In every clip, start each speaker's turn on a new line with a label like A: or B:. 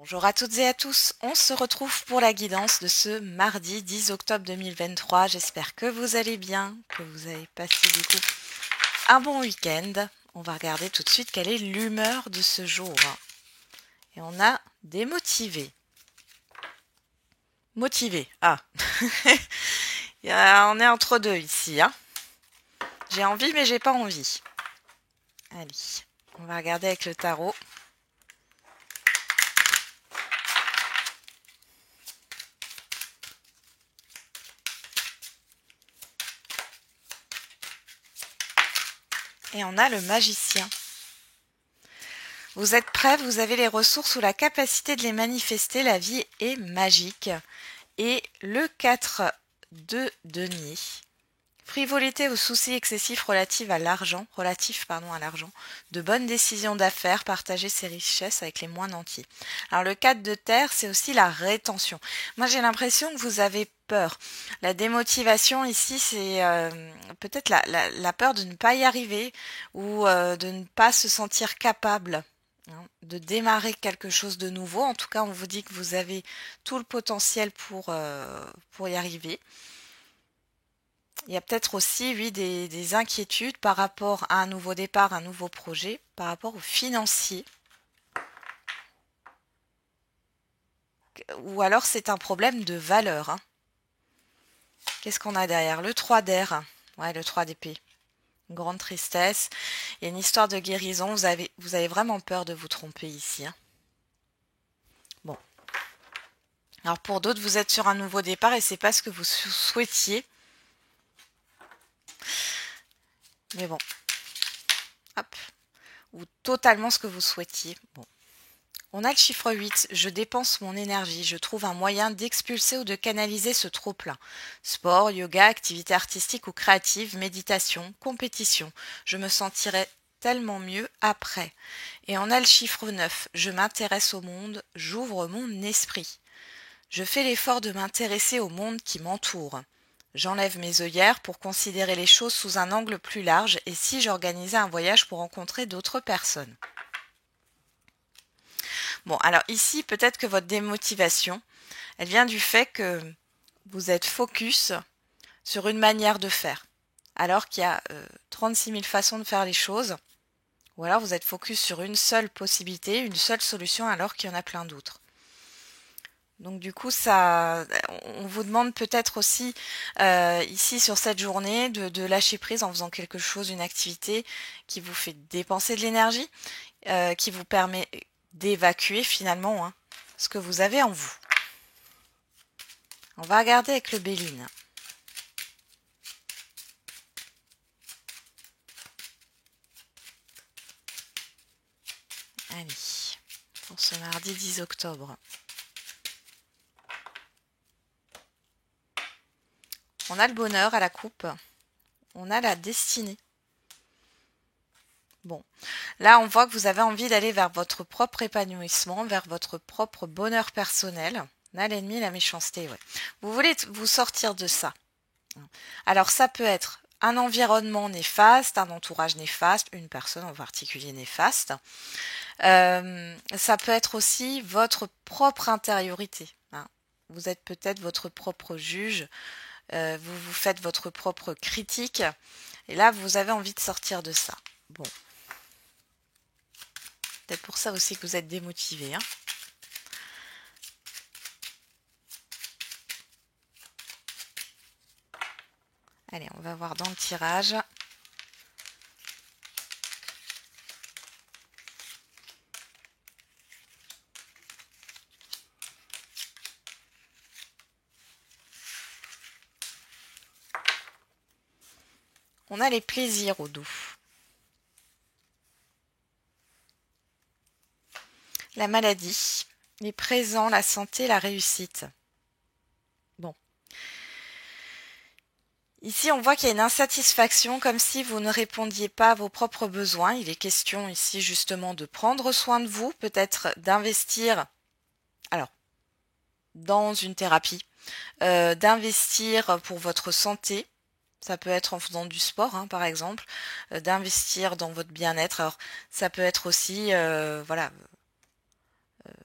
A: Bonjour à toutes et à tous, on se retrouve pour la guidance de ce mardi 10 octobre 2023. J'espère que vous allez bien, que vous avez passé du coup un bon week-end. On va regarder tout de suite quelle est l'humeur de ce jour. Et on a des motivés. Motivés, ah. On est entre deux ici, hein. J'ai envie mais j'ai pas envie. Allez, on va regarder avec le tarot. Et on a le magicien. Vous êtes prêts, vous avez les ressources ou la capacité de les manifester, la vie est magique. Et le 4 de denier. Frivolité ou soucis excessifs relatifs à l'argent, de bonnes décisions d'affaires, partager ses richesses avec les moins nantis. Alors le 4 de terre, c'est aussi la rétention. Moi j'ai l'impression que vous avez peur. La démotivation ici, c'est peut-être la peur de ne pas y arriver ou de ne pas se sentir capable, hein, de démarrer quelque chose de nouveau. En tout cas, on vous dit que vous avez tout le potentiel pour y arriver. Il y a peut-être aussi, oui, des inquiétudes par rapport à un nouveau départ, un nouveau projet, par rapport au financier. Ou alors c'est un problème de valeur, hein. Qu'est-ce qu'on a derrière? Le 3 d'air. Ouais, le 3 d'épée. Une grande tristesse. Il y a une histoire de guérison. Vous avez vraiment peur de vous tromper ici, hein. Bon. Alors pour d'autres, vous êtes sur un nouveau départ et c'est pas ce que vous souhaitiez. Mais bon. Hop. Ou totalement ce que vous souhaitiez. Bon. On a le chiffre 8, je dépense mon énergie, je trouve un moyen d'expulser ou de canaliser ce trop-plein. Sport, yoga, activité artistique ou créative, méditation, compétition. Je me sentirai tellement mieux après. Et on a le chiffre 9, je m'intéresse au monde, j'ouvre mon esprit. Je fais l'effort de m'intéresser au monde qui m'entoure. J'enlève mes œillères pour considérer les choses sous un angle plus large et si j'organisais un voyage pour rencontrer d'autres personnes. Bon, alors ici, peut-être que votre démotivation, elle vient du fait que vous êtes focus sur une manière de faire, alors qu'il y a 36 000 façons de faire les choses, ou alors vous êtes focus sur une seule possibilité, une seule solution, alors qu'il y en a plein d'autres. Donc du coup, on vous demande peut-être aussi ici sur cette journée de lâcher prise en faisant quelque chose, une activité qui vous fait dépenser de l'énergie, qui vous permet d'évacuer finalement, hein, ce que vous avez en vous. On va regarder avec le Béline. Allez, pour ce mardi 10 octobre. On a le bonheur à la coupe. On a la destinée. Bon, là on voit que vous avez envie d'aller vers votre propre épanouissement, vers votre propre bonheur personnel. On a l'ennemi, la méchanceté, ouais. Vous voulez vous sortir de ça. Alors ça peut être un environnement néfaste, un entourage néfaste, une personne en particulier néfaste. Ça peut être aussi votre propre intériorité, hein. Vous êtes peut-être votre propre juge, vous vous faites votre propre critique, et là vous avez envie de sortir de ça. Bon, peut-être pour ça aussi que vous êtes démotivé, hein. Allez, on va voir dans le tirage. On a les plaisirs au doux. La maladie, les présents, la santé, la réussite. Bon. Ici, on voit qu'il y a une insatisfaction, comme si vous ne répondiez pas à vos propres besoins. Il est question ici justement de prendre soin de vous, peut-être d'investir, alors, dans une thérapie, d'investir pour votre santé. Ça peut être en faisant du sport, hein, par exemple, d'investir dans votre bien-être. Alors, ça peut être aussi, voilà,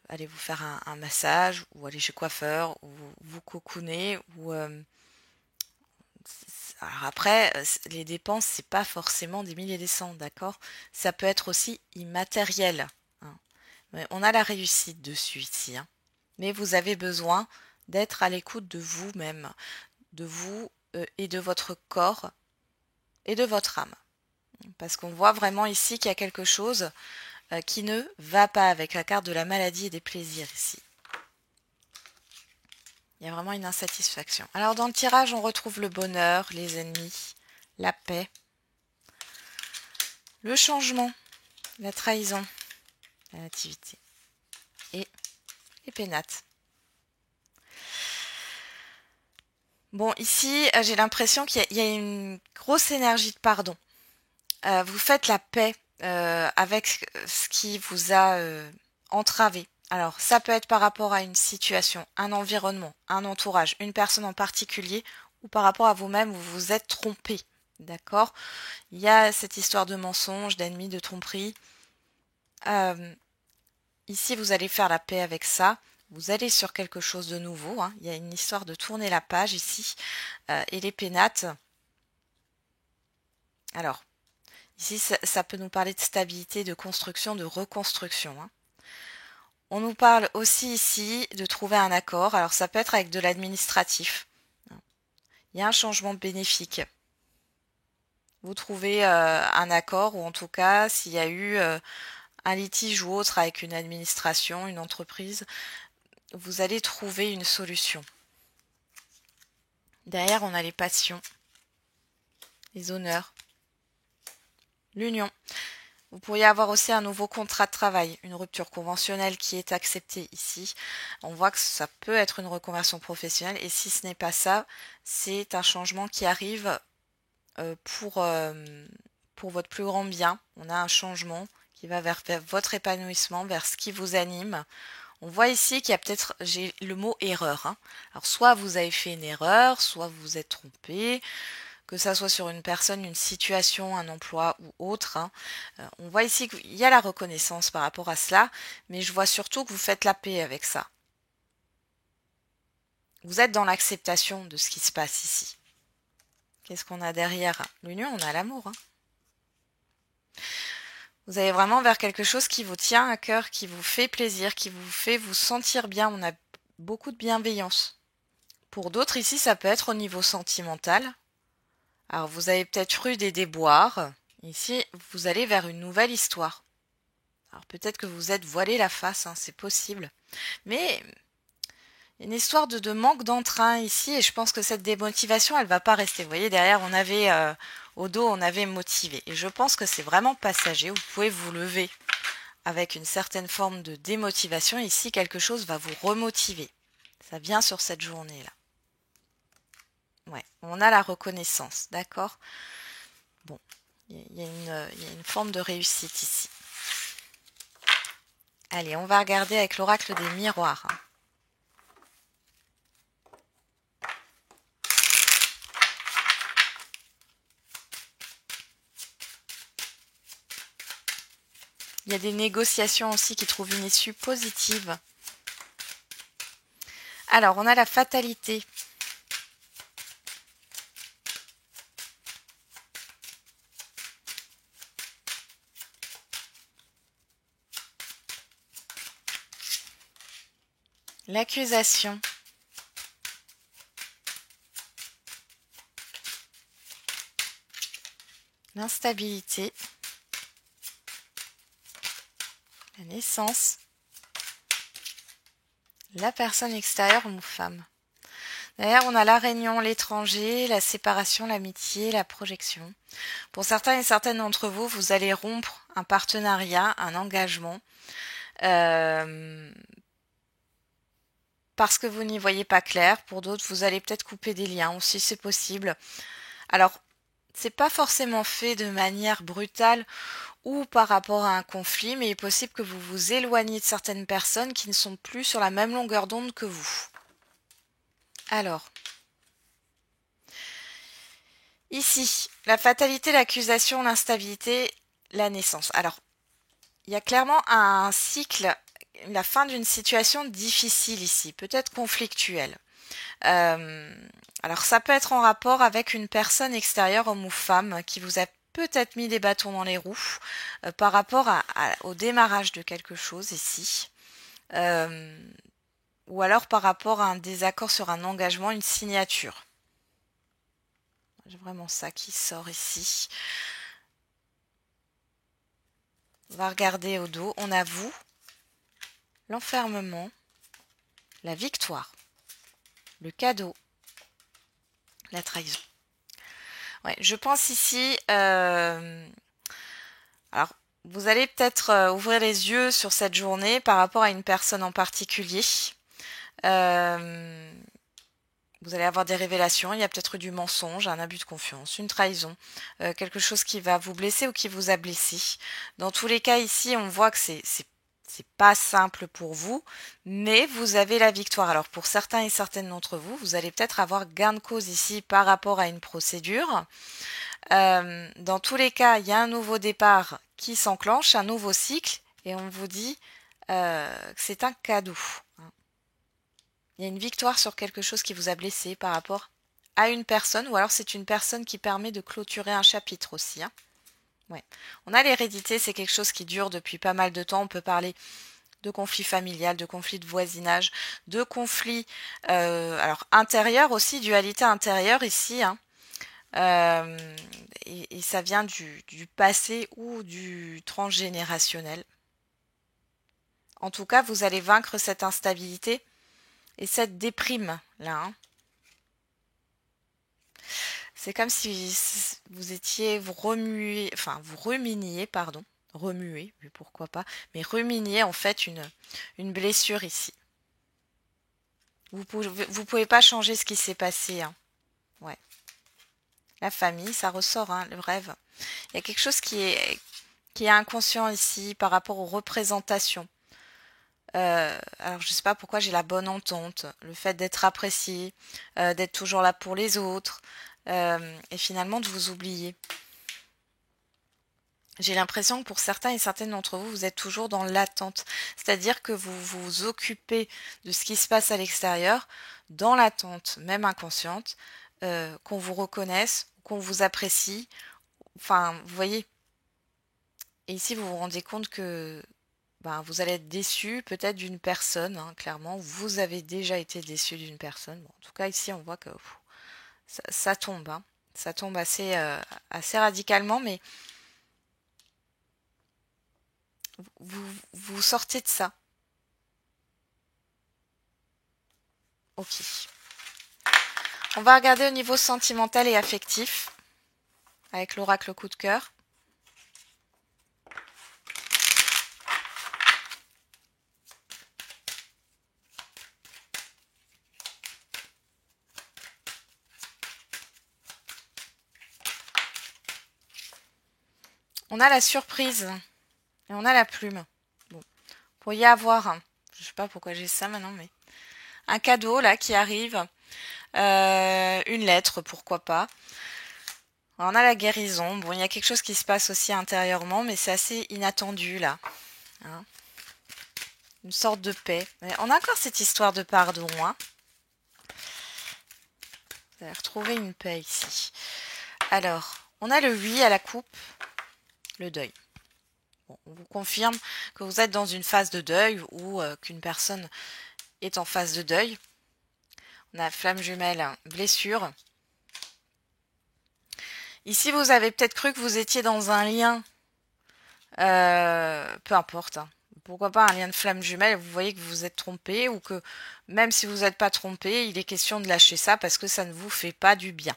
A: aller vous faire un massage, ou aller chez coiffeur, ou vous cocooner, ou alors après, les dépenses, c'est pas forcément des milliers et des cents, d'accord? Ça peut être aussi immatériel, hein. Mais on a la réussite dessus ici, hein. Mais vous avez besoin d'être à l'écoute de vous-même, de vous et de votre corps et de votre âme. Parce qu'on voit vraiment ici qu'il y a quelque chose qui ne va pas avec la carte de la maladie et des plaisirs ici. Il y a vraiment une insatisfaction. Alors dans le tirage, on retrouve le bonheur, les ennemis, la paix, le changement, la trahison, la nativité et les pénates. Bon, ici, j'ai l'impression qu'il y a une grosse énergie de pardon. Vous faites la paix avec ce qui vous a entravé. Alors, ça peut être par rapport à une situation, un environnement, un entourage, une personne en particulier, ou par rapport à vous-même où vous vous êtes trompé. D'accord? Il y a cette histoire de mensonge, d'ennemi, de tromperie. Ici, vous allez faire la paix avec ça. Vous allez sur quelque chose de nouveau, hein. Il y a une histoire de tourner la page ici. Et les pénates. Alors, ici, ça peut nous parler de stabilité, de construction, de reconstruction, hein. On nous parle aussi ici de trouver un accord. Alors, ça peut être avec de l'administratif. Il y a un changement bénéfique. Vous trouvez un accord, ou en tout cas, s'il y a eu un litige ou autre avec une administration, une entreprise, vous allez trouver une solution. Derrière, on a les passions, les honneurs, l'union. Vous pourriez avoir aussi un nouveau contrat de travail, une rupture conventionnelle qui est acceptée ici. On voit que ça peut être une reconversion professionnelle, et si ce n'est pas ça, c'est un changement qui arrive pour votre plus grand bien. On a un changement qui va vers votre épanouissement, vers ce qui vous anime. On voit ici qu'il y a peut-être, j'ai le mot erreur, hein. Alors soit vous avez fait une erreur, soit vous vous êtes trompé, que ça soit sur une personne, une situation, un emploi ou autre, hein. On voit ici qu'il y a la reconnaissance par rapport à cela, mais je vois surtout que vous faites la paix avec ça. Vous êtes dans l'acceptation de ce qui se passe ici. Qu'est-ce qu'on a derrière l'union? On a l'amour, hein. Vous allez vraiment vers quelque chose qui vous tient à cœur, qui vous fait plaisir, qui vous fait vous sentir bien. On a beaucoup de bienveillance. Pour d'autres ici, ça peut être au niveau sentimental. Alors vous avez peut-être eu des déboires. Ici, vous allez vers une nouvelle histoire. Alors peut-être que vous êtes voilé la face, hein, c'est possible. Mais une histoire de manque d'entrain ici, et je pense que cette démotivation, elle va pas rester. Vous voyez, derrière, on avait au dos, on avait motivé. Et je pense que c'est vraiment passager. Vous pouvez vous lever avec une certaine forme de démotivation. Ici, quelque chose va vous remotiver. Ça vient sur cette journée-là. Ouais, on a la reconnaissance, d'accord? Bon, il y a une forme de réussite ici. Allez, on va regarder avec l'oracle des miroirs. Il y a des négociations aussi qui trouvent une issue positive. Alors, on a la fatalité. L'accusation. L'instabilité. La naissance. La personne extérieure ou femme. D'ailleurs, on a la réunion, l'étranger, la séparation, l'amitié, la projection. Pour certains et certaines d'entre vous, vous allez rompre un partenariat, un engagement, parce que vous n'y voyez pas clair. Pour d'autres, vous allez peut-être couper des liens aussi, c'est possible. Alors, c'est pas forcément fait de manière brutale ou par rapport à un conflit, mais il est possible que vous vous éloigniez de certaines personnes qui ne sont plus sur la même longueur d'onde que vous. Alors, ici, la fatalité, l'accusation, l'instabilité, la naissance. Alors, il y a clairement un cycle la fin d'une situation difficile ici, peut-être conflictuelle. Alors ça peut être en rapport avec une personne extérieure, homme ou femme, qui vous a peut-être mis des bâtons dans les roues par rapport au démarrage de quelque chose ici. Ou alors par rapport à un désaccord sur un engagement, une signature. J'ai vraiment ça qui sort ici. On va regarder au dos. On a vous, l'enfermement, la victoire, le cadeau, la trahison. Ouais, je pense ici... alors, vous allez peut-être ouvrir les yeux sur cette journée par rapport à une personne en particulier. Vous allez avoir des révélations, il y a peut-être eu du mensonge, un abus de confiance, une trahison, quelque chose qui va vous blesser ou qui vous a blessé. Dans tous les cas ici, on voit que c'est pas simple pour vous, mais vous avez la victoire. Alors pour certains et certaines d'entre vous, vous allez peut-être avoir gain de cause ici par rapport à une procédure. Dans tous les cas, il y a un nouveau départ qui s'enclenche, un nouveau cycle, et on vous dit que c'est un cadeau. Il y a une victoire sur quelque chose qui vous a blessé par rapport à une personne, ou alors c'est une personne qui permet de clôturer un chapitre aussi. Ouais. On a l'hérédité, c'est quelque chose qui dure depuis pas mal de temps. On peut parler de conflits familial, de conflits de voisinage, de conflits alors intérieurs aussi, dualité intérieure ici. Et ça vient du passé ou du transgénérationnel. En tout cas, vous allez vaincre cette instabilité et cette déprime là. C'est comme si vous étiez, vous ruminiez, pardon, remuez, mais pourquoi pas, mais ruminiez en fait une blessure ici. Vous pouvez pas changer ce qui s'est passé. Ouais. La famille, ça ressort, le rêve. Il y a quelque chose qui est inconscient ici par rapport aux représentations. Alors je sais pas pourquoi j'ai la bonne entente, le fait d'être apprécié, d'être toujours là pour les autres, et finalement de vous oublier. J'ai l'impression que pour certains et certaines d'entre vous, vous êtes toujours dans l'attente. C'est-à-dire que vous vous occupez de ce qui se passe à l'extérieur, dans l'attente, même inconsciente, qu'on vous reconnaisse, qu'on vous apprécie. Enfin, vous voyez. Et ici, vous vous rendez compte que vous allez être déçu peut-être d'une personne, clairement. Vous avez déjà été déçu d'une personne. Bon, en tout cas, ici, on voit que ça tombe. Ça tombe assez radicalement, mais vous sortez de ça. Ok. On va regarder au niveau sentimental et affectif, avec l'oracle coup de cœur. On a la surprise et on a la plume. Bon, vous pourriez avoir, je sais pas pourquoi j'ai ça maintenant, mais un cadeau là qui arrive, une lettre, pourquoi pas. On a la guérison. Bon, il y a quelque chose qui se passe aussi intérieurement, mais c'est assez inattendu là. Une sorte de paix. Mais on a encore cette histoire de pardon. Vous allez retrouver une paix ici. Alors, on a le oui à la coupe, le deuil. Bon, on vous confirme que vous êtes dans une phase de deuil ou qu'une personne est en phase de deuil. On a flamme jumelle, blessure. Ici, vous avez peut-être cru que vous étiez dans un lien, peu importe. Pourquoi pas un lien de flamme jumelle, vous voyez que vous vous êtes trompé ou que même si vous n'êtes pas trompé, il est question de lâcher ça parce que ça ne vous fait pas du bien.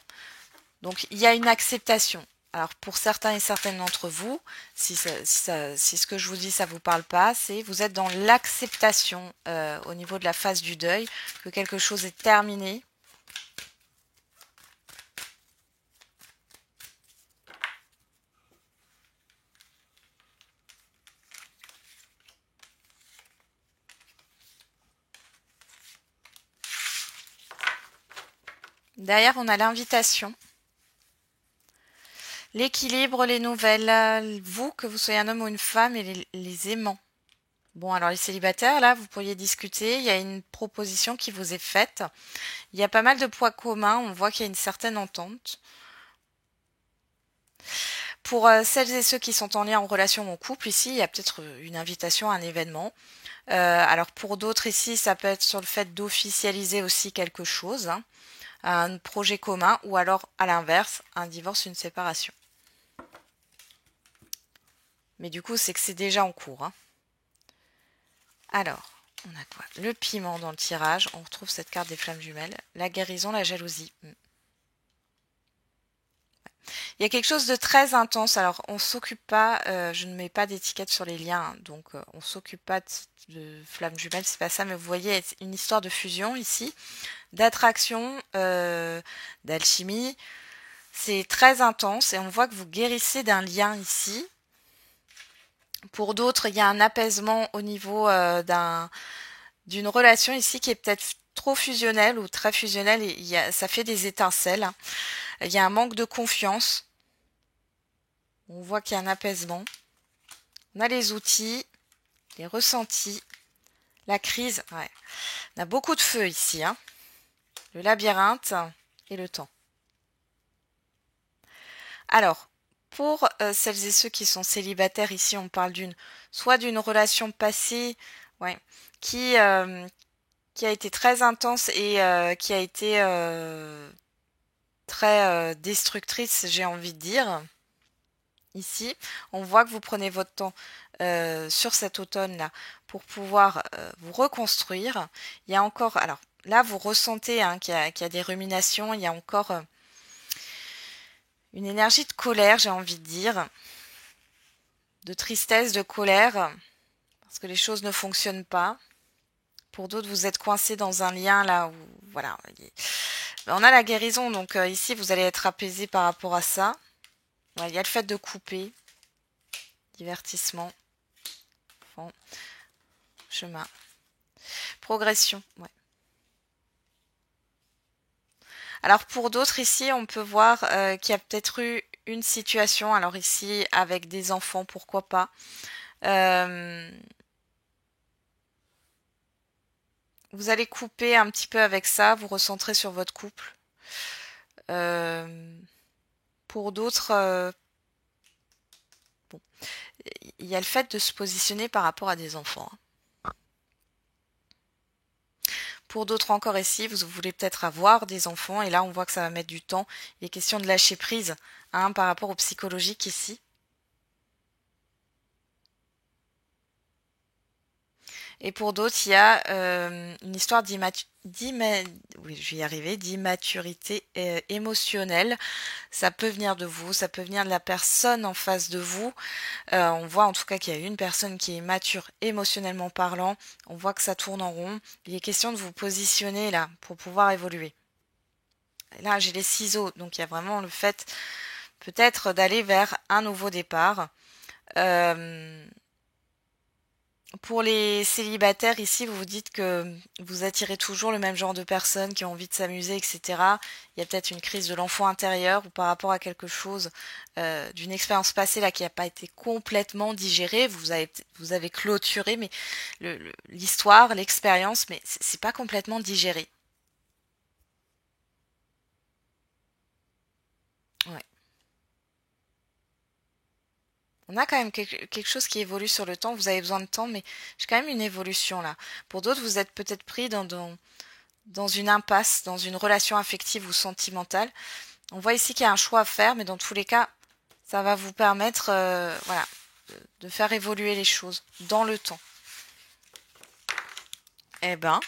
A: Donc il y a une acceptation. Alors pour certains et certaines d'entre vous, si ce que je vous dis ça vous parle pas, c'est vous êtes dans l'acceptation au niveau de la phase du deuil, que quelque chose est terminé. Derrière, on a l'invitation, l'équilibre, les nouvelles, vous, que vous soyez un homme ou une femme, et les aimants. Bon, alors les célibataires, là, vous pourriez discuter. Il y a une proposition qui vous est faite. Il y a pas mal de points communs. On voit qu'il y a une certaine entente. Pour celles et ceux qui sont en lien en relation ou en couple, ici, il y a peut-être une invitation à un événement. Alors pour d'autres ici, ça peut être sur le fait d'officialiser aussi quelque chose, hein, un projet commun, ou alors à l'inverse, un divorce, une séparation. Mais du coup, c'est que c'est déjà en cours, hein. Alors, on a quoi? Le piment dans le tirage. On retrouve cette carte des flammes jumelles. La guérison, la jalousie. Il y a quelque chose de très intense. Alors, on s'occupe pas, je ne mets pas d'étiquette sur les liens, hein, donc on s'occupe pas de flammes jumelles, c'est pas ça, mais vous voyez, c'est une histoire de fusion ici, d'attraction, d'alchimie. C'est très intense et on voit que vous guérissez d'un lien ici. Pour d'autres, il y a un apaisement au niveau d'une relation ici qui est peut-être trop fusionnelle ou très fusionnelle et ça fait des étincelles, hein. Il y a un manque de confiance. On voit qu'il y a un apaisement. On a les outils, les ressentis, la crise. Ouais. On a beaucoup de feu ici, hein. Le labyrinthe et le temps. Alors, pour celles et ceux qui sont célibataires, ici on parle soit d'une relation passée, ouais, qui a été très intense et qui a été très destructrice, j'ai envie de dire. Ici, on voit que vous prenez votre temps sur cet automne-là pour pouvoir vous reconstruire. Il y a encore, alors là, vous ressentez hein, qu'il y a des ruminations, il y a encore une énergie de colère, j'ai envie de dire, de tristesse, de colère, parce que les choses ne fonctionnent pas. Pour d'autres, vous êtes coincé dans un lien là où, voilà, on a la guérison, donc ici, vous allez être apaisé par rapport à ça. Ouais, il y a le fait de couper, divertissement, enfant, chemin, progression. Ouais. Alors pour d'autres ici, on peut voir qu'il y a peut-être eu une situation, alors ici avec des enfants, pourquoi pas. Vous allez couper un petit peu avec ça, vous recentrer sur votre couple. Pour d'autres, bon, il y a le fait de se positionner par rapport à des enfants, hein. Pour d'autres encore ici, vous voulez peut-être avoir des enfants et là on voit que ça va mettre du temps. Il est question de lâcher prise hein, par rapport au psychologique ici. Et pour d'autres, il y a une histoire oui, je vais y arriver, d'immaturité émotionnelle. Ça peut venir de vous, ça peut venir de la personne en face de vous. On voit en tout cas qu'il y a une personne qui est mature émotionnellement parlant. On voit que ça tourne en rond. Il est question de vous positionner là pour pouvoir évoluer. Et là, j'ai les ciseaux, donc il y a vraiment le fait peut-être d'aller vers un nouveau départ. Pour les célibataires, ici, vous vous dites que vous attirez toujours le même genre de personnes qui ont envie de s'amuser, etc. Il y a peut-être une crise de l'enfant intérieur ou par rapport à quelque chose d'une expérience passée là qui n'a pas été complètement digérée. Vous avez clôturé, mais l'histoire, l'expérience, mais c'est pas complètement digéré. Ouais. On a quand même quelque chose qui évolue sur le temps. Vous avez besoin de temps, mais j'ai quand même une évolution là. Pour d'autres, vous êtes peut-être pris dans une impasse, dans une relation affective ou sentimentale. On voit ici qu'il y a un choix à faire, mais dans tous les cas, ça va vous permettre voilà, de faire évoluer les choses dans le temps. Eh ben,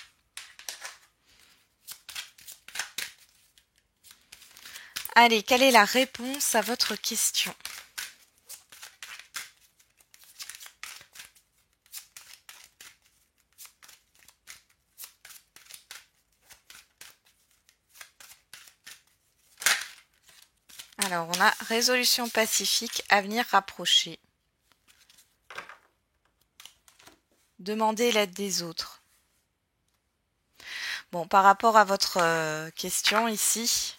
A: allez, quelle est la réponse à votre question? Alors, on a résolution pacifique, avenir rapproché. Demander l'aide des autres. Bon, par rapport à votre question ici,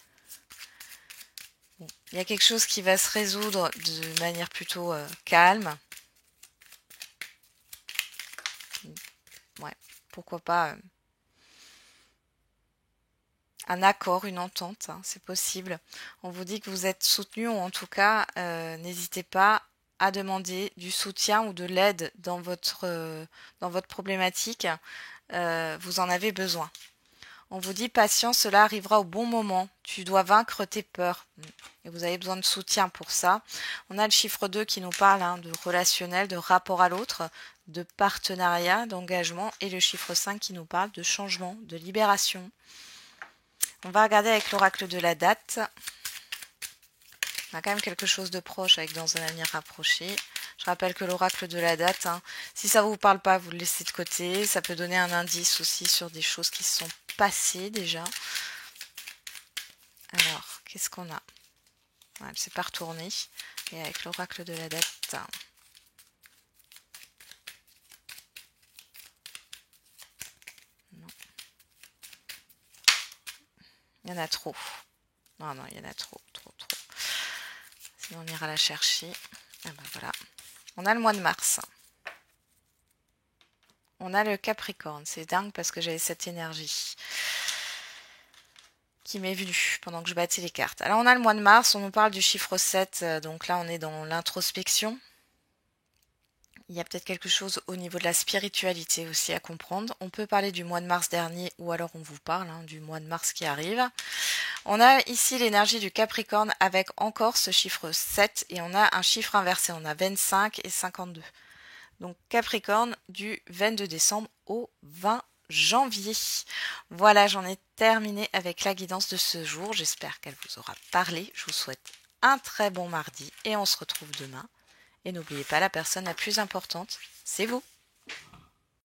A: bon, il y a quelque chose qui va se résoudre de manière plutôt calme. ouais, pourquoi pas un accord, une entente, hein, c'est possible. On vous dit que vous êtes soutenu, ou en tout cas, n'hésitez pas à demander du soutien ou de l'aide dans votre problématique. Vous en avez besoin. On vous dit patience, cela arrivera au bon moment. Tu dois vaincre tes peurs. Et vous avez besoin de soutien pour ça. On a le chiffre 2 qui nous parle de relationnel, de rapport à l'autre, de partenariat, d'engagement. Et le chiffre 5 qui nous parle de changement, de libération. On va regarder avec l'oracle de la date. On a quand même quelque chose de proche avec dans un avenir rapproché. Je rappelle que l'oracle de la date, si ça ne vous parle pas, vous le laissez de côté. Ça peut donner un indice aussi sur des choses qui se sont passées déjà. Alors, qu'est-ce qu'on a? Ouais, elle s'est pas retournée. Et avec l'oracle de la date. Non. Il y en a trop. Non, il y en a trop. Sinon, on ira la chercher. Ah ben voilà. On a le mois de mars. On a le Capricorne. C'est dingue parce que j'avais cette énergie qui m'est venue pendant que je battais les cartes. Alors, on a le mois de mars. On nous parle du chiffre 7. Donc là, on est dans l'introspection. Il y a peut-être quelque chose au niveau de la spiritualité aussi à comprendre. On peut parler du mois de mars dernier ou alors on vous parle du mois de mars qui arrive. On a ici l'énergie du Capricorne avec encore ce chiffre 7 et on a un chiffre inversé. On a 25 et 52. Donc Capricorne du 22 décembre au 20 janvier. Voilà, j'en ai terminé avec la guidance de ce jour. J'espère qu'elle vous aura parlé. Je vous souhaite un très bon mardi et on se retrouve demain. Et n'oubliez pas, la personne la plus importante, c'est vous.